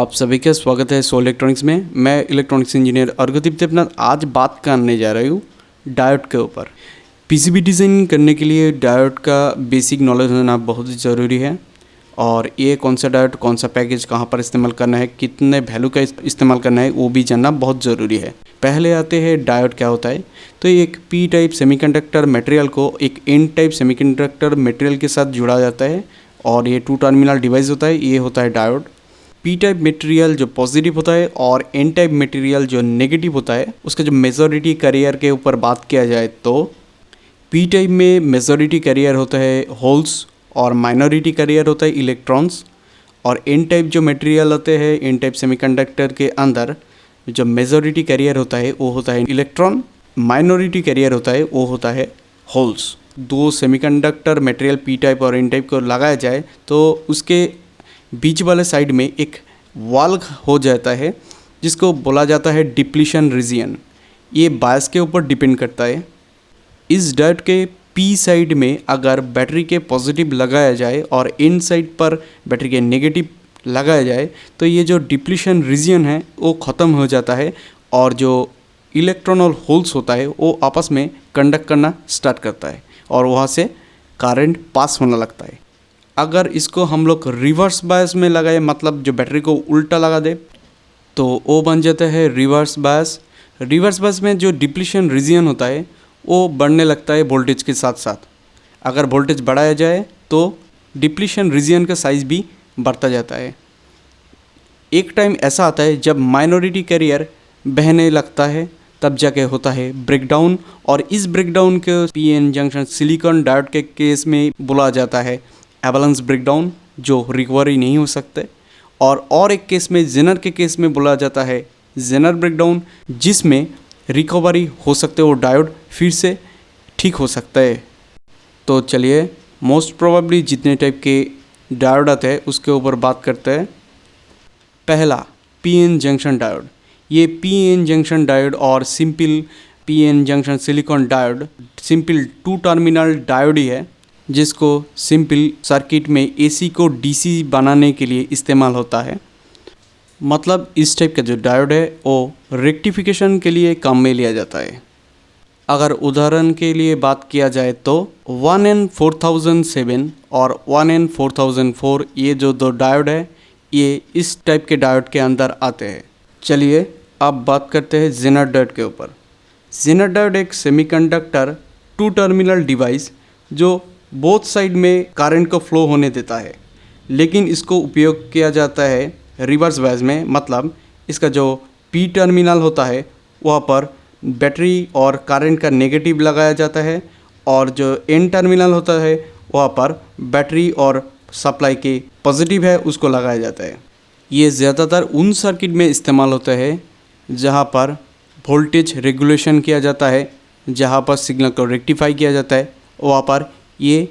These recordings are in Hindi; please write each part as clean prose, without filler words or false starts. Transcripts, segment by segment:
आप सभी का स्वागत है सो इलेक्ट्रॉनिक्स में। मैं इलेक्ट्रॉनिक्स इंजीनियर अर्घदीप देवनाथ आज बात करने जा रही हूँ डायोड के ऊपर। पीसीबी डिज़ाइन करने के लिए डायोड का बेसिक नॉलेज होना बहुत ही ज़रूरी है और ये कौन सा डायोड, कौन सा पैकेज कहाँ पर इस्तेमाल करना है, कितने वैल्यू का इस्तेमाल करना है वो भी जानना बहुत ज़रूरी है। पहले आते हैं डायोड क्या होता है। तो एक पी टाइप सेमीकंडक्टर मटेरियल को एक एन टाइप सेमीकंडक्टर मटेरियल के साथ जुड़ा जाता है और ये 2 टर्मिनल डिवाइस होता है, ये होता है डायोड। पी टाइप मटेरियल जो पॉजिटिव होता है और एन टाइप मटेरियल जो नेगेटिव होता है, उसका जो मेजॉरिटी कैरियर के ऊपर बात किया जाए तो पी टाइप में मेजॉरिटी कैरियर होता है होल्स और माइनॉरिटी कैरियर होता है इलेक्ट्रॉन्स। और एन टाइप जो मटेरियल होते हैं, एन टाइप सेमीकंडक्टर के अंदर जो मेजॉरिटी कैरियर होता है वो होता है इलेक्ट्रॉन, माइनॉरिटी कैरियर होता है वो होता है होल्स। दो सेमीकंडक्टर मटेरियल पी टाइप और एन टाइप को लगाया जाए तो उसके बीच वाले साइड में एक वॉल हो जाता है जिसको बोला जाता है डिप्लीशन रीजियन। ये बायस के ऊपर डिपेंड करता है। इस डायोड के पी साइड में अगर बैटरी के पॉजिटिव लगाया जाए और इन साइड पर बैटरी के नेगेटिव लगाया जाए तो ये जो डिप्लीशन रीजियन है वो ख़त्म हो जाता है और जो इलेक्ट्रॉन और होल्स होता है वो आपस में कंडक्ट करना स्टार्ट करता है और वहाँ से करंट पास होने लगता है। अगर इसको हम लोग रिवर्स बायस में लगाए, मतलब जो बैटरी को उल्टा लगा दे, तो वो बन जाता है रिवर्स बायस। रिवर्स बायस में जो डिप्लीशन रीजियन होता है वो बढ़ने लगता है वोल्टेज के साथ साथ। अगर वोल्टेज बढ़ाया जाए तो डिप्लीशन रीजियन का साइज़ भी बढ़ता जाता है। एक टाइम ऐसा आता है जब माइनॉरिटी कैरियर बहने लगता है, तब जाके होता है ब्रेकडाउन। और इस ब्रेकडाउन के पीएन जंक्शन सिलिकॉन डायोड के केस में बोला जाता है एवलांस ब्रेकडाउन, जो रिकवरी नहीं हो सकते। और एक केस में जेनर के केस में बोला जाता है जेनर ब्रेकडाउन, जिसमें रिकवरी हो सकते हो, डायोड फिर से ठीक हो सकता है। तो चलिए मोस्ट प्रोबेबली जितने टाइप के डायोड आते हैं उसके ऊपर बात करते हैं। पहला पीएन जंक्शन डायोड। ये पीएन जंक्शन डायोड और simple PN junction silicon diode simple 2 terminal diode ही है, जिसको सिंपल सर्किट में एसी को डीसी बनाने के लिए इस्तेमाल होता है। मतलब इस टाइप का जो डायोड है वो रेक्टिफिकेशन के लिए काम में लिया जाता है। अगर उदाहरण के लिए बात किया जाए तो 1N4007 और 1N4004 ये जो 2 डायोड है ये इस टाइप के डायोड के अंदर आते हैं। चलिए अब बात करते हैं जेनर डायोड के ऊपर। जेनर डायोड एक सेमीकंडक्टर 2 टर्मिनल डिवाइस जो बोथ साइड में करंट को फ्लो होने देता है, लेकिन इसको उपयोग किया जाता है रिवर्स बायस में। मतलब इसका जो पी टर्मिनल होता है वहाँ पर बैटरी और करंट का नेगेटिव लगाया जाता है और जो एन टर्मिनल होता है वहाँ पर बैटरी और सप्लाई के पॉजिटिव है उसको लगाया जाता है। ये ज़्यादातर उन सर्किट में इस्तेमाल होता है जहाँ पर वोल्टेज रेगुलेशन किया जाता है, जहाँ पर सिग्नल को रेक्टिफाई किया जाता है, वहाँ पर ये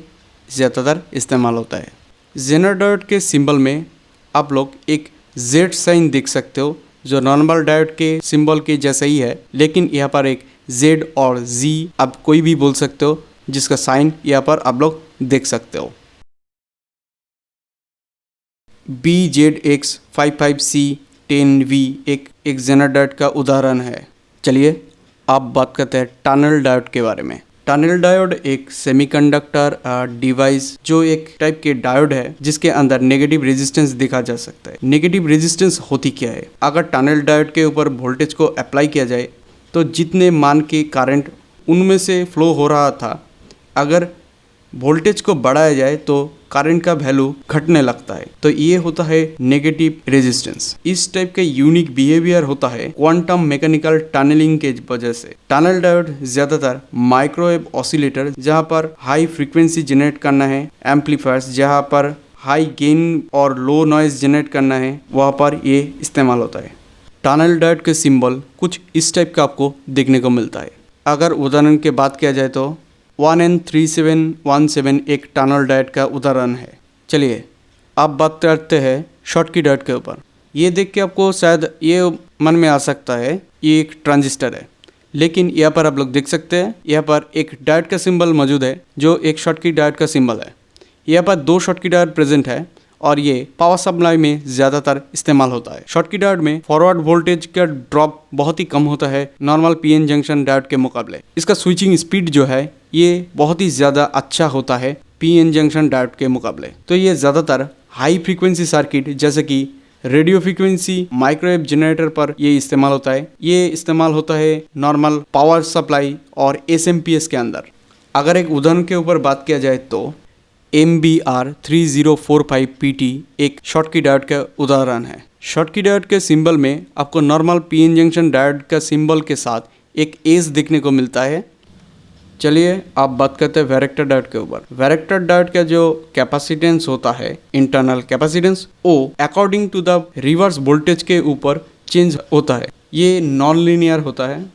ज़्यादातर इस्तेमाल होता है। जेनर डायोड के सिंबल में आप लोग एक जेड साइन देख सकते हो, जो नॉर्मल डायोड के सिंबल के जैसा ही है, लेकिन यहाँ पर एक जेड और जी आप कोई भी बोल सकते हो, जिसका साइन यहाँ पर आप लोग देख सकते हो। BZX55C10V एक जेनर डायोड का उदाहरण है। चलिए आप बात करते हैं टनल डायोड के बारे में। टनल डायोड एक सेमीकंडक्टर डिवाइस जो एक टाइप के डायोड है जिसके अंदर नेगेटिव रेजिस्टेंस देखा जा सकता है। नेगेटिव रेजिस्टेंस होती क्या है? अगर टनल डायोड के ऊपर वोल्टेज को अप्लाई किया जाए तो जितने मान के करंट उनमें से फ्लो हो रहा था, अगर वोल्टेज को बढ़ाया जाए तो करंट का वैल्यू घटने लगता है। तो ये होता है नेगेटिव रेजिस्टेंस। इस टाइप का यूनिक बिहेवियर होता है क्वांटम मैकेनिकल टनलिंग के वजह से। टनल डायोड ज्यादातर माइक्रोवेव ऑसिलेटर जहाँ पर हाई फ्रीक्वेंसी जनरेट करना है, एम्पलीफायर्स जहाँ पर हाई गेन और लो नॉइज जनरेट करना है, वहाँ पर ये इस्तेमाल होता है। टनल डायोड के सिंबल कुछ इस टाइप का आपको देखने को मिलता है। अगर उदाहरण की बात किया जाए तो 1N3717 एक टनल डायोड का उदाहरण है। चलिए अब बात करते हैं शॉटकी डायोड के ऊपर। ये देख के आपको शायद ये मन में आ सकता है ये एक ट्रांजिस्टर है, लेकिन यहाँ पर आप लोग देख सकते हैं यहाँ पर एक डायोड का सिंबल मौजूद है जो एक शॉटकी डायोड का सिंबल है। यहाँ पर 2 शॉटकी डायोड प्रेजेंट है और ये पावर सप्लाई में ज़्यादातर इस्तेमाल होता है। शॉटकी डायोड में फॉरवर्ड वोल्टेज का ड्रॉप बहुत ही कम होता है नॉर्मल पीएन जंक्शन डायोड के मुकाबले। इसका स्विचिंग स्पीड जो है ये बहुत ही ज़्यादा अच्छा होता है पीएन जंक्शन डायोड के मुकाबले। तो ये ज़्यादातर हाई फ्रीक्वेंसी सर्किट जैसे कि रेडियो फ्रीक्वेंसी माइक्रोवेव जनरेटर पर ये इस्तेमाल होता है। ये इस्तेमाल होता है नॉर्मल पावर सप्लाई और एसएमपीएस के अंदर। अगर एक उदाहरण के ऊपर बात किया जाए तो MBR3045PT एक शॉटकी डायोड का उदाहरण है। शॉटकी डायोड के सिंबल में आपको नॉर्मल पीएन जंक्शन डायोड का सिंबल के साथ एक एस देखने को मिलता है। चलिए आप बात करते हैं वैरेक्टर डायोड के ऊपर। वैरेक्टर डायोड का जो कैपेसिटेंस होता है इंटरनल कैपेसिटेंस वो according to the reverse voltage के ऊपर चेंज होता है। ये नॉन लीनियर होता है।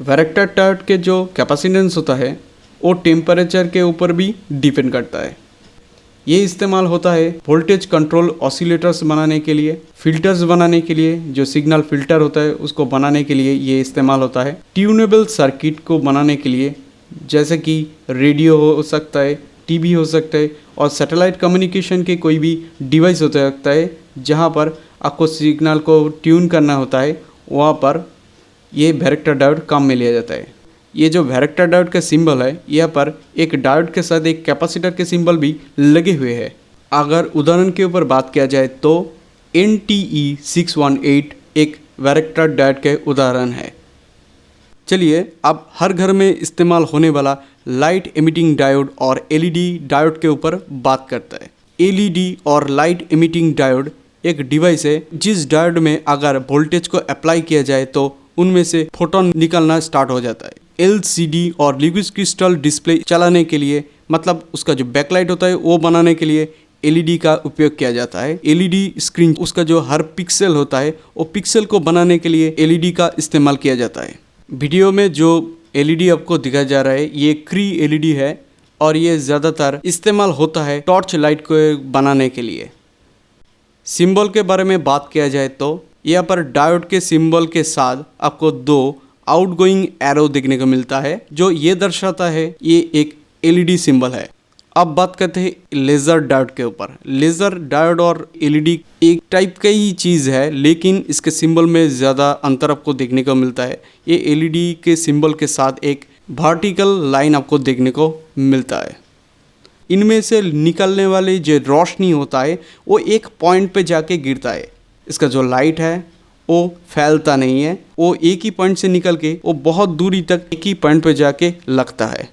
वैरेक्टर डायोड के जो कैपेसिटेंस होता है वो टेम्परेचर के ऊपर भी डिपेंड करता है। ये इस्तेमाल होता है वोल्टेज कंट्रोल ऑसिलेटर्स बनाने के लिए, फिल्टर्स बनाने के लिए, जो सिग्नल फिल्टर होता है उसको बनाने के लिए ये इस्तेमाल होता है। ट्यूनेबल सर्किट को बनाने के लिए जैसे कि रेडियो हो सकता है, टीवी हो सकता है और सैटेलाइट कम्युनिकेशन के कोई भी डिवाइस हो सकता है जहाँ पर आपको सिग्नल को ट्यून करना होता है, वहाँ पर ये वैरेक्टर डायोड काम में लिया जाता है। ये जो वैरेक्टर डायोड का सिंबल है यहाँ पर एक डायोड के साथ एक कैपेसिटर के सिंबल भी लगे हुए हैं। अगर उदाहरण के ऊपर बात किया जाए तो NTE618 एक वैरेक्टर डायोड के उदाहरण है। चलिए अब हर घर में इस्तेमाल होने वाला लाइट एमिटिंग डायोड और LED डायोड के ऊपर बात करता है। LED और लाइट एमिटिंग डायोड एक डिवाइस है जिस डायोड में अगर वोल्टेज को अप्लाई किया जाए तो उनमें से फोटोन निकलना स्टार्ट हो जाता है। LCD और लिक्विड क्रिस्टल डिस्प्ले चलाने के लिए, मतलब उसका जो बैकलाइट होता है वो बनाने के लिए LED का उपयोग किया जाता है। LED स्क्रीन उसका जो हर पिक्सल होता है वो पिक्सल को बनाने के लिए LED का इस्तेमाल किया जाता है। वीडियो में जो LED आपको दिखाया जा रहा है ये क्री LED है और ये ज़्यादातर इस्तेमाल होता है टॉर्च लाइट को बनाने के लिए। सिंबल के बारे में बात किया जाए तो यहाँ पर डायोड के सिंबल के साथ आपको दो आउटगोइंग एरो देखने को मिलता है जो ये दर्शाता है ये एक LED सिंबल है। अब बात करते हैं लेज़र डायोड के ऊपर। लेज़र डायोड और LED एक टाइप का ही चीज़ है लेकिन इसके सिंबल में ज़्यादा अंतर आपको देखने को मिलता है। ये LED के सिंबल के साथ एक वर्टिकल लाइन आपको देखने को मिलता है। इनमें से निकलने वाली जो रोशनी होता है वो एक पॉइंट पे जाके गिरता है। इसका जो लाइट है वो फैलता नहीं है, वो एक ही पॉइंट से निकल के वो बहुत दूरी तक एक ही पॉइंट पे जाके लगता है।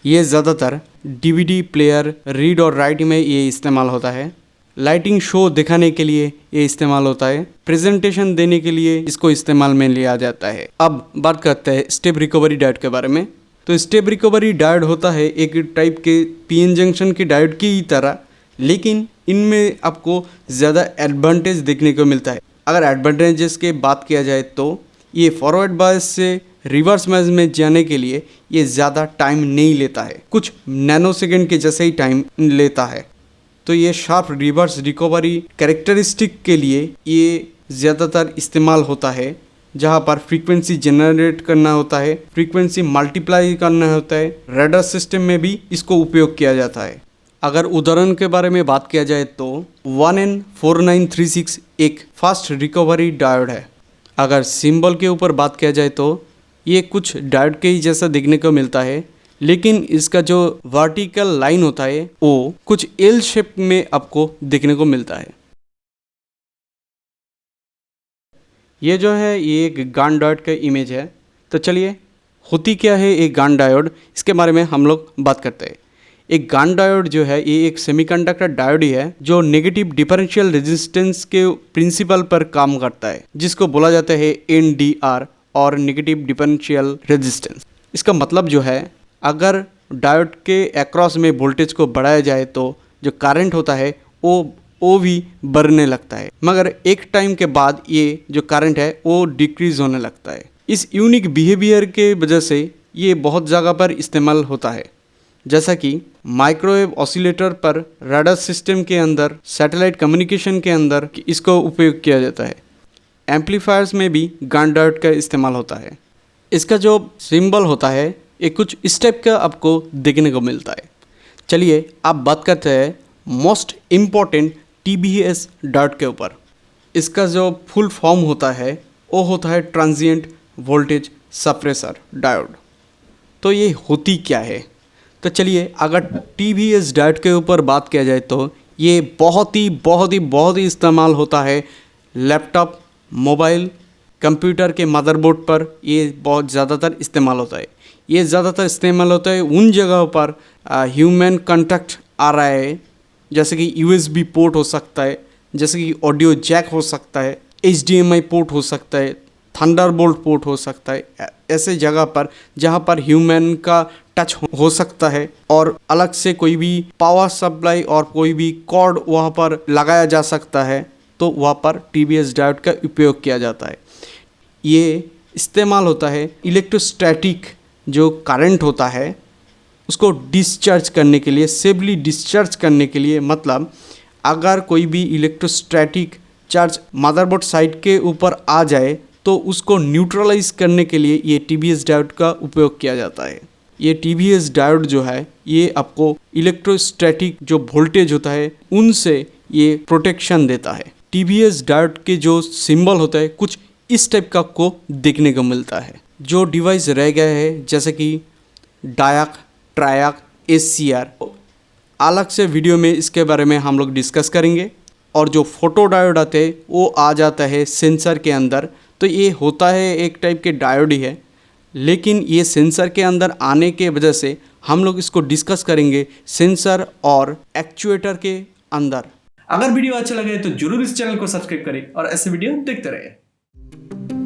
ये ज़्यादातर DVD प्लेयर, रीड और राइट में ये इस्तेमाल होता है। लाइटिंग शो दिखाने के लिए ये इस्तेमाल होता है। प्रेजेंटेशन देने के लिए इसको इस्तेमाल में लिया जाता है। अब बात करते हैं स्टेप रिकवरी डायोड के बारे में। तो स्टेप रिकवरी डायोड होता है एक टाइप के PN जंक्शन के डायोड की ही तरह, लेकिन इनमें आपको ज़्यादा एडवांटेज देखने को मिलता है। अगर एडवांटेजेस के बात किया जाए तो ये फॉरवर्ड बायस से रिवर्स बायस में जाने के लिए ये ज़्यादा टाइम नहीं लेता है, कुछ नैनो सेकेंड के जैसे ही टाइम लेता है। तो ये शार्प रिवर्स रिकवरी कैरेक्टरिस्टिक के लिए ये ज़्यादातर इस्तेमाल होता है जहाँ पर फ्रीक्वेंसी जनरेट करना होता है, फ्रीक्वेंसी मल्टीप्लाई करना होता है। रडार सिस्टम में भी इसको उपयोग किया जाता है। अगर उदाहरण के बारे में बात किया जाए तो 1N4936 एक फास्ट रिकवरी डायोड है। अगर सिंबल के ऊपर बात किया जाए तो ये कुछ डायोड के ही जैसा देखने को मिलता है, लेकिन इसका जो वर्टिकल लाइन होता है वो कुछ L शेप में आपको देखने को मिलता है। ये जो है ये एक गान डायोड का इमेज है। तो चलिए होती क्या है एक गान डायोड, इसके बारे में हम लोग बात करते हैं। एक गान डायोड जो है ये एक सेमीकंडक्टर डायोड ही है जो नेगेटिव डिफरेंशियल रेजिस्टेंस के प्रिंसिपल पर काम करता है, जिसको बोला जाता है NDR और नेगेटिव डिफरेंशियल रेजिस्टेंस। इसका मतलब जो है अगर डायोड के अक्रॉस में वोल्टेज को बढ़ाया जाए तो जो करंट होता है वो भी बढ़ने लगता है, मगर एक टाइम के बाद ये जो करंट है वो डिक्रीज होने लगता है। इस यूनिक बिहेवियर के वजह से ये बहुत जगह पर इस्तेमाल होता है, जैसा कि माइक्रोवेव ऑसिलेटर पर, रडार सिस्टम के अंदर, सैटेलाइट कम्युनिकेशन के अंदर इसको उपयोग किया जाता है। एम्पलीफायर्स में भी गान डायोड का इस्तेमाल होता है। इसका जो सिंबल होता है ये कुछ इस टाइप का आपको देखने को मिलता है। चलिए आप बात करते हैं मोस्ट इम्पॉर्टेंट TBS डायोड के ऊपर। इसका जो फुल फॉर्म होता है वो होता है ट्रांजिएंट वोल्टेज सप्रेसर डायोड। तो ये होती क्या है? तो चलिए अगर TBS डायोड के ऊपर बात किया जाए तो ये बहुत ही इस्तेमाल होता है लैपटॉप, मोबाइल, कंप्यूटर के मदरबोर्ड पर। ये बहुत ज़्यादातर इस्तेमाल होता है। ये ज़्यादातर इस्तेमाल होता है उन जगहों पर ह्यूमन कांटेक्ट आ रहा है, जैसे कि USB पोर्ट हो सकता है, जैसे कि ऑडियो जैक हो सकता है, HDMI पोर्ट हो सकता है, थंडरबोल्ट पोर्ट हो सकता है। ऐसे जगह पर जहाँ पर ह्यूमन का टच हो सकता है और अलग से कोई भी पावर सप्लाई और कोई भी कॉर्ड वहाँ पर लगाया जा सकता है, तो वहाँ पर TBS डायोड का उपयोग किया जाता है। ये इस्तेमाल होता है इलेक्ट्रोस्टैटिक जो करंट होता है उसको डिस्चार्ज करने के लिए, सेफली डिस्चार्ज करने के लिए। मतलब अगर कोई भी इलेक्ट्रोस्टैटिक चार्ज मदरबोर्ड साइड के ऊपर आ जाए तो उसको न्यूट्रलाइज करने के लिए ये TBS डायोड का उपयोग किया जाता है। ये TBS डायोड जो है ये आपको इलेक्ट्रोस्टैटिक जो वोल्टेज होता है उनसे ये प्रोटेक्शन देता है। TBS डायोड के जो सिंबल होता है कुछ इस टाइप का आपको देखने को मिलता है। जो डिवाइस रह गए हैं जैसे कि डायक, ट्रायक, SCR, अलग से वीडियो में इसके बारे में हम लोग डिस्कस करेंगे। और जो फोटो डायोड आते हैं वो आ जाता है सेंसर के अंदर। तो ये होता है एक टाइप के डायोड ही है, लेकिन ये सेंसर के अंदर आने के वजह से हम लोग इसको डिस्कस करेंगे सेंसर और एक्चुएटर के अंदर। अगर वीडियो अच्छा लगे तो जरूर इस चैनल को सब्सक्राइब करें और ऐसे वीडियो देखते रहें।